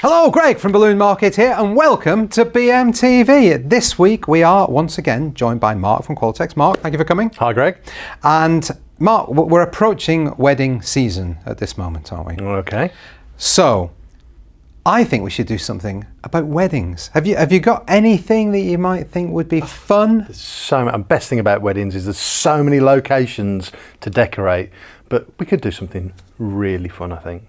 Hello, Greg from Balloon Market here, and welcome to BMTV. This week we are once again joined by Mark from Qualatex. Mark, thank you for coming. Hi, Greg. And Mark, we're approaching wedding season at this moment, aren't we? Okay. So, I think we should do something about weddings. Have you got anything that you might think would be fun? The best thing about weddings is there's so many locations to decorate, but we could do something really fun, I think.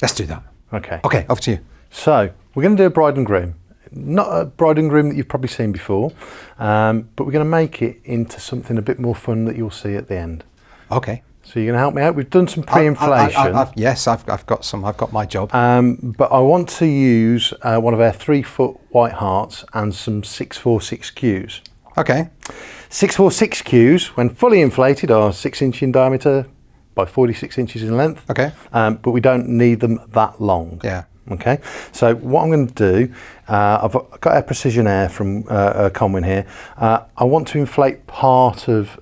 Let's do that. Okay. Okay, over to you. So we're going to do a bride and groom. Not a bride and groom that you've probably seen before, but we're going to make it into something a bit more fun that you'll see at the end. Okay. So you're going to help me out? We've done some pre-inflation. Yes, I've got some. I've got my job. But I want to use one of our 3-foot white hearts and some 646 Qs. Okay. 646 Qs, when fully inflated, are 6 inch in diameter by 46 inches in length. Okay. But we don't need them that long. Yeah. Okay. So what I'm going to do, I've got our precision air from Conwyn here. I want to inflate part of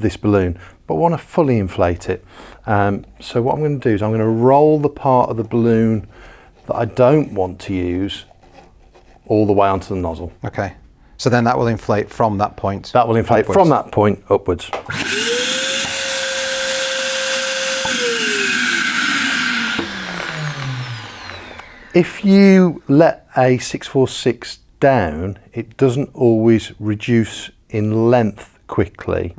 this balloon, but I want to fully inflate it. So what I'm going to do is I'm going to roll the part of the balloon that I don't want to use all the way onto the nozzle. Okay. So then that will inflate from that point. That will inflate upwards. from that point upwards. If you let a 646 down, it doesn't always reduce in length quickly.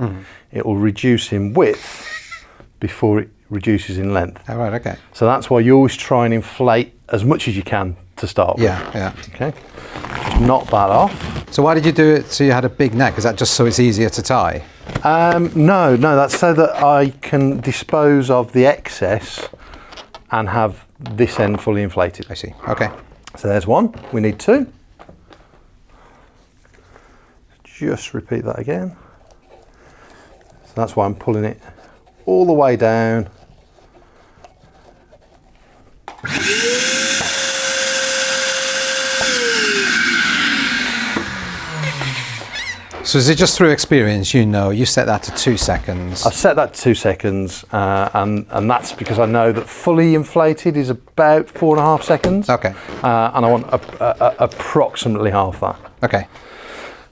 It will reduce in width before it reduces in length. Oh, right, okay. So that's why you always try and inflate as much as you can to start with. Yeah. Okay. Just knock that off. So why did you do it so you had a big neck? Is that just so it's easier to tie? No, that's so that I can dispose of the excess and have this end fully inflated. I see. Okay. So there's one. We need two. Just repeat that again. So that's why I'm pulling it all the way down. So is it just through experience, you set that to 2 seconds? I've set that to 2 seconds, and that's because I know that fully inflated is about 4.5 seconds. Okay. And I want approximately half that. Okay.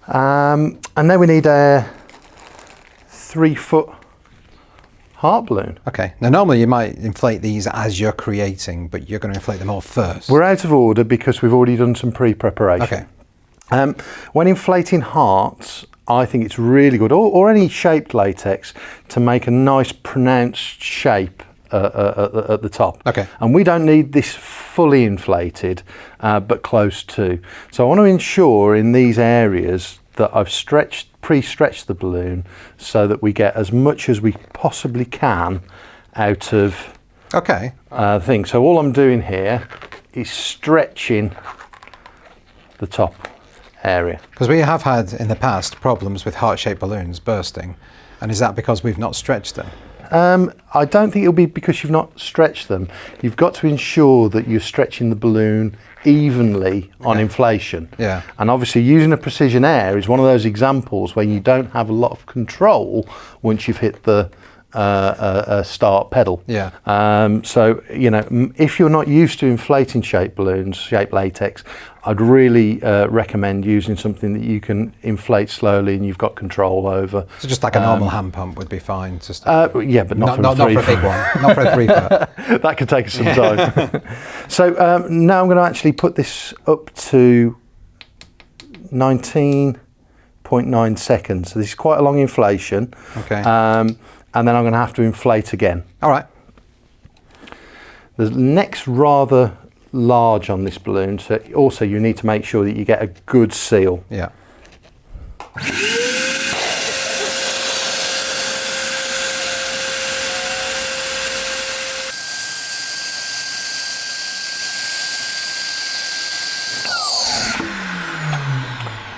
And then we need a 3-foot heart balloon. Okay. Now normally you might inflate these as you're creating, but you're going to inflate them all first. We're out of order because we've already done some pre-preparation. Okay. When inflating hearts, I think it's really good, or any shaped latex, to make a nice pronounced shape at the top. Okay. And we don't need this fully inflated, but close to. So I want to ensure in these areas that I've pre-stretched the balloon so that we get as much as we possibly can out of the thing. So all I'm doing here is stretching the top area. Because we have had in the past problems with heart-shaped balloons bursting, and is that because we've not stretched them? I don't think it'll be because you've not stretched them. You've got to ensure that you're stretching the balloon evenly on inflation. Yeah. And obviously using a precision air is one of those examples where you don't have a lot of control once you've hit the start pedal. Yeah. So, if you're not used to inflating shaped balloons, shaped latex, I'd really recommend using something that you can inflate slowly and you've got control over. So just like a normal hand pump would be fine. Just yeah, but not for a big one. Not for a 3-foot. That could take us some time. So now I'm going to actually put this up to 19.9 seconds. So this is quite a long inflation. Okay. And then I'm going to have to inflate again. All right. The neck's rather large on this balloon, so also you need to make sure that you get a good seal. Yeah.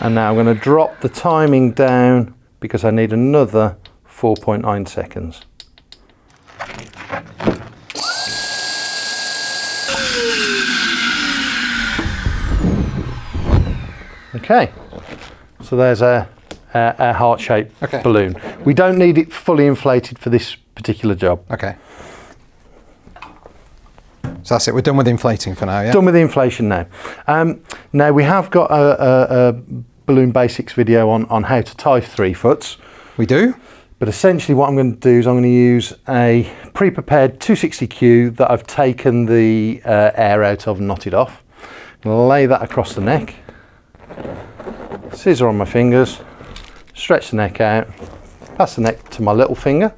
And now I'm going to drop the timing down because I need another 4.9 seconds. Okay, so there's a heart-shaped balloon. We don't need it fully inflated for this particular job. Okay. So that's it. We're done with inflating for now, yeah? Done with the inflation now. Now we have got a balloon basics video on how to tie 3-foots. We do? But essentially what I'm going to do is I'm going to use a pre-prepared 260Q that I've taken the air out of and knotted off. I'm going to lay that across the neck. Scissor on my fingers. Stretch the neck out. Pass the neck to my little finger.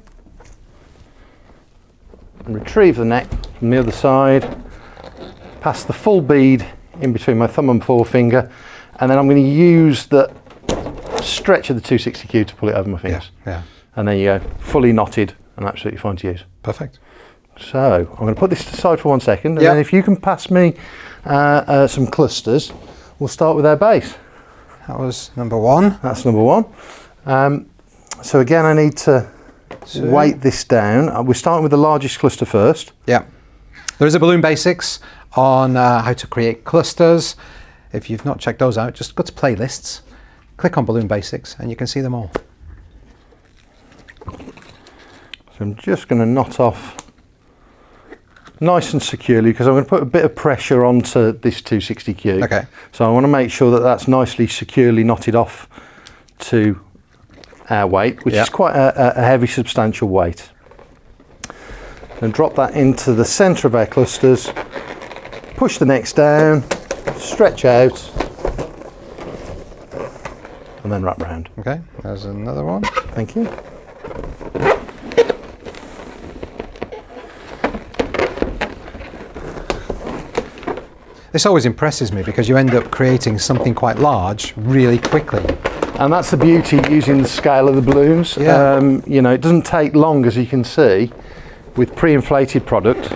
And retrieve the neck from the other side. Pass the full bead in between my thumb and forefinger. And then I'm going to use the stretch of the 260Q to pull it over my fingers. Yeah. And there you go, fully knotted and absolutely fine to use. Perfect. So I'm going to put this aside for 1 second, and then if you can pass me some clusters, we'll start with our base. That was number 1. That's number 1. So again, I need to weight this down. We're starting with the largest cluster first. Yeah. There is a balloon basics on how to create clusters. If you've not checked those out, just go to playlists, click on balloon basics, and you can see them all. So I'm just going to knot off nice and securely because I'm going to put a bit of pressure onto this 260Q. Okay. So I want to make sure that that's nicely securely knotted off to our weight, which is quite a heavy, substantial weight. And drop that into the centre of our clusters, push the necks down, stretch out, and then wrap round. Okay, there's another one. Thank you. This always impresses me because you end up creating something quite large really quickly. And that's the beauty using the scale of the balloons. Yeah. You know, it doesn't take long, as you can see, with pre-inflated product.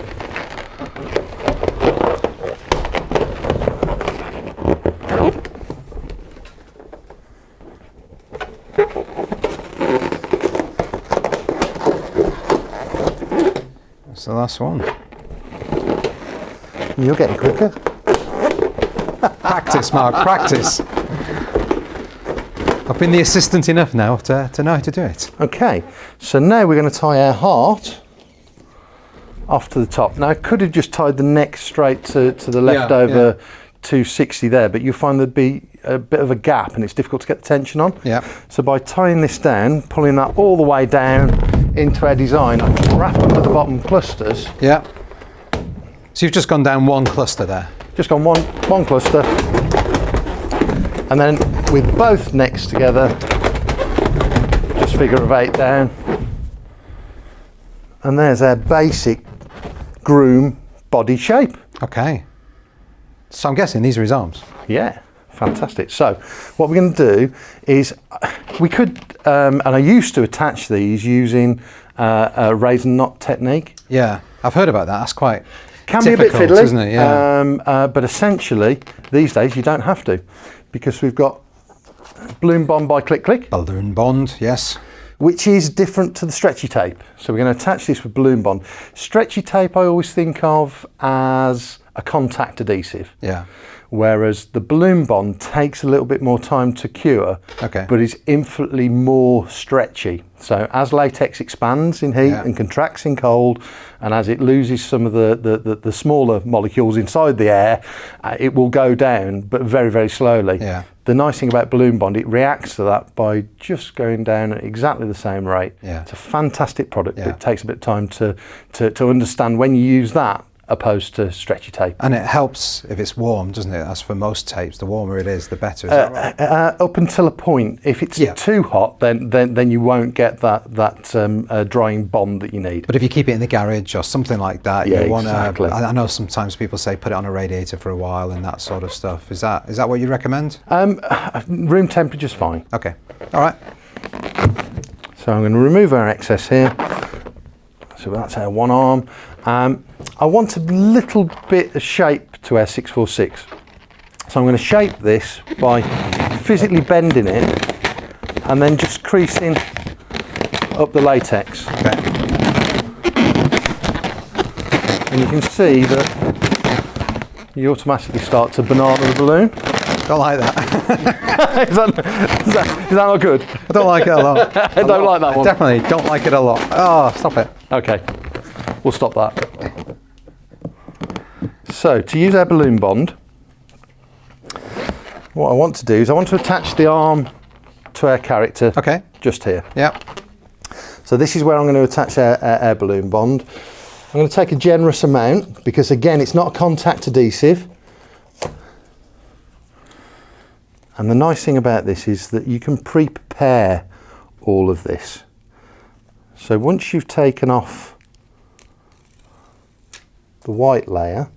That's the last one. You're getting quicker. Practice, Mark, practice. I've been the assistant enough now to know how to do it. Okay, so now we're going to tie our heart off to the top. Now I could have just tied the neck straight to the leftover 260 there, but you'll find there'd be a bit of a gap and it's difficult to get the tension on. Yeah. So by tying this down, pulling that all the way down into our design, I can wrap under the bottom clusters. Yeah. So you've just gone down one cluster there. Just gone one cluster, and then with both necks together, just figure of 8 down, and there's our basic Groom body shape. Okay. So I'm guessing these are his arms. Yeah, fantastic. So what we're going to do is we could, and I used to attach these using a raisin knot technique. Yeah, I've heard about that. That's quite Can be a bit difficult, fiddly, isn't it? Yeah. but essentially these days you don't have to, because we've got balloon bond by click click, Balloon bond, yes. which is different to the stretchy tape. So we're going to attach this with balloon bond. Stretchy tape I always think of as a contact adhesive. Yeah. Whereas the balloon bond takes a little bit more time to cure, Okay. but is infinitely more stretchy. So as latex expands in heat and contracts in cold, and as it loses some of the smaller molecules inside the air, it will go down, but very, very slowly. Yeah. The nice thing about balloon bond, it reacts to that by just going down at exactly the same rate. Yeah. It's a fantastic product, Yeah. but it takes a bit of time to understand when you use that opposed to stretchy tape. And it helps if it's warm, doesn't it? As for most tapes, the warmer it is, the better. Is that right? Up until a point. If it's too hot, then you won't get that drying bond that you need. But if you keep it in the garage or something like that, Yeah, you want exactly. to. I know sometimes people say put it on a radiator for a while and that sort of stuff. Is that what you recommend? Room temperature's fine. Okay. All right. So I'm going to remove our excess here. So that's our one arm. I want a little bit of shape to our 646. So I'm going to shape this by physically bending it and then just creasing up the latex. Okay. And you can see that you automatically start to banana the balloon. Don't like that. is that not good? I don't like it a lot. I don't like that one. Definitely don't like it a lot. Oh, stop it. Okay, we'll stop that. So to use our balloon bond, what I want to do is I want to attach the arm to our character. Okay. Just here. Yep. So this is where I'm going to attach our balloon bond. I'm going to take a generous amount because again it's not a contact adhesive. And the nice thing about this is that you can pre-prepare all of this. So once you've taken off the white layer,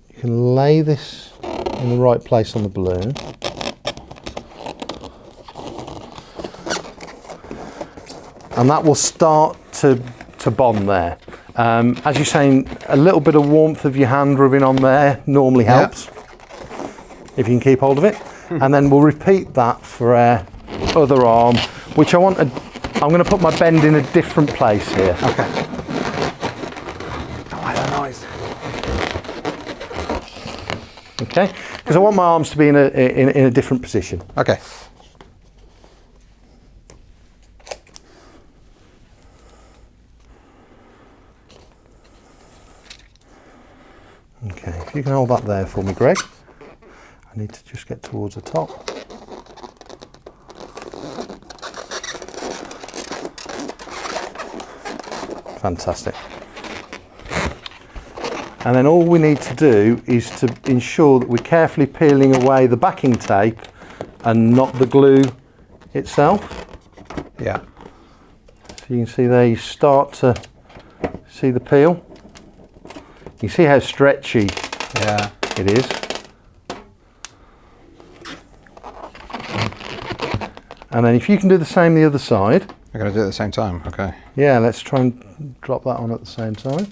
you can lay this in the right place on the balloon. And that will start to bond there. As you're saying, a little bit of warmth of your hand rubbing on there normally helps, if you can keep hold of it. And then we'll repeat that for our other arm, which I'm going to put my bend in a different place here. Okay. Don't like that noise. Okay, because I want my arms to be in a different position. Okay. Okay, if you can hold that there for me, Greg. I need to just get towards the top. Fantastic. And then all we need to do is to ensure that we're carefully peeling away the backing tape and not the glue itself. Yeah. So you can see there, you start to see the peel. You see how stretchy it is. And then if you can do the same the other side. We're going to do it at the same time, okay. Yeah, let's try and drop that on at the same time.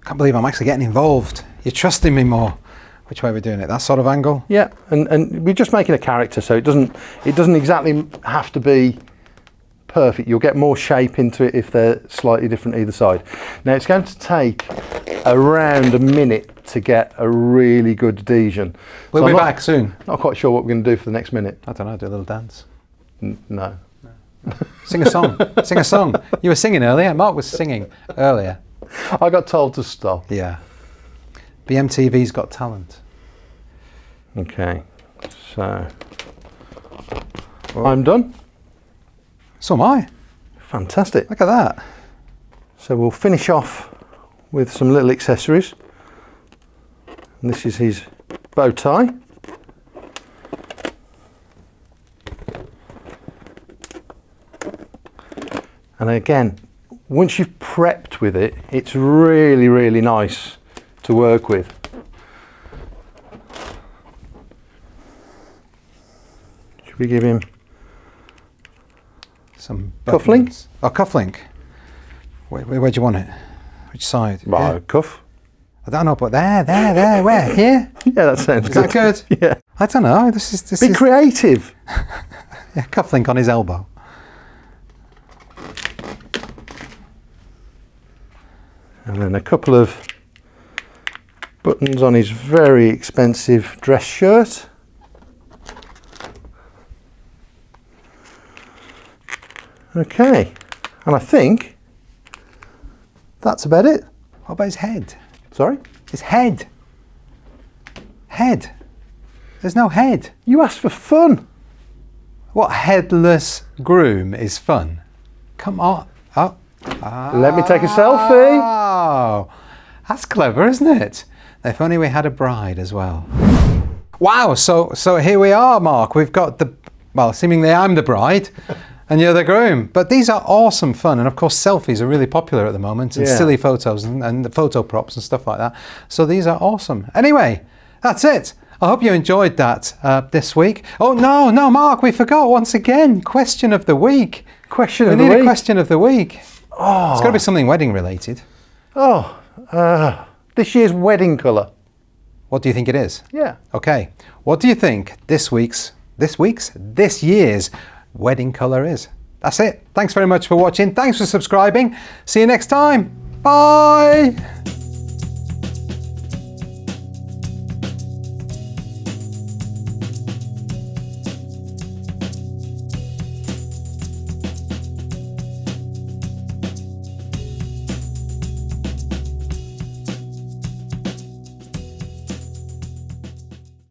Can't believe I'm actually getting involved. You're trusting me more. Which way we're doing it? That sort of angle? Yeah, and we're just making a character, so it doesn't exactly have to be perfect. You'll get more shape into it if they're slightly different either side. Now it's going to take around a minute to get a really good adhesion. We'll be back soon. Not quite sure what we're going to do for the next minute. I don't know, do a little dance. No. Sing a song. Sing a song. You were singing earlier. Mark was singing earlier. I got told to stop. Yeah. BMTV's Got Talent. Okay, so I'm done. So am I. Fantastic. Look at that. So we'll finish off with some little accessories. And this is his bow tie. And again, once you've prepped with it, it's really, really nice to work with. Should we give him some cufflink? Oh, cufflink. Where do you want it? Which side? Right, cuff. I don't know, but there, where? Here? Yeah, that sounds Is good. that good? Yeah. I don't know. This is Be creative. Yeah, cufflink on his elbow. And then a couple of buttons on his very expensive dress shirt. Okay, and I think that's about it. What about his head? Sorry? His head. Head. There's no head. You asked for fun. What headless groom is fun? Come on. Oh. Let me take a selfie. Oh, that's clever, isn't it? If only we had a bride as well. Wow, so here we are, Mark. We've got well, seemingly I'm the bride and you're the groom. But these are awesome fun. And of course, selfies are really popular at the moment, and silly photos and the photo props and stuff like that. So these are awesome. Anyway, that's it. I hope you enjoyed that this week. Oh, no, Mark, we forgot once again. Question of the week. Question of the week. We need a question of the week. Oh. It's got to be something wedding related. Oh, this year's wedding colour. What do you think it is? Yeah. Okay. What do you think this year's wedding colour is? That's it. Thanks very much for watching. Thanks for subscribing. See you next time. Bye.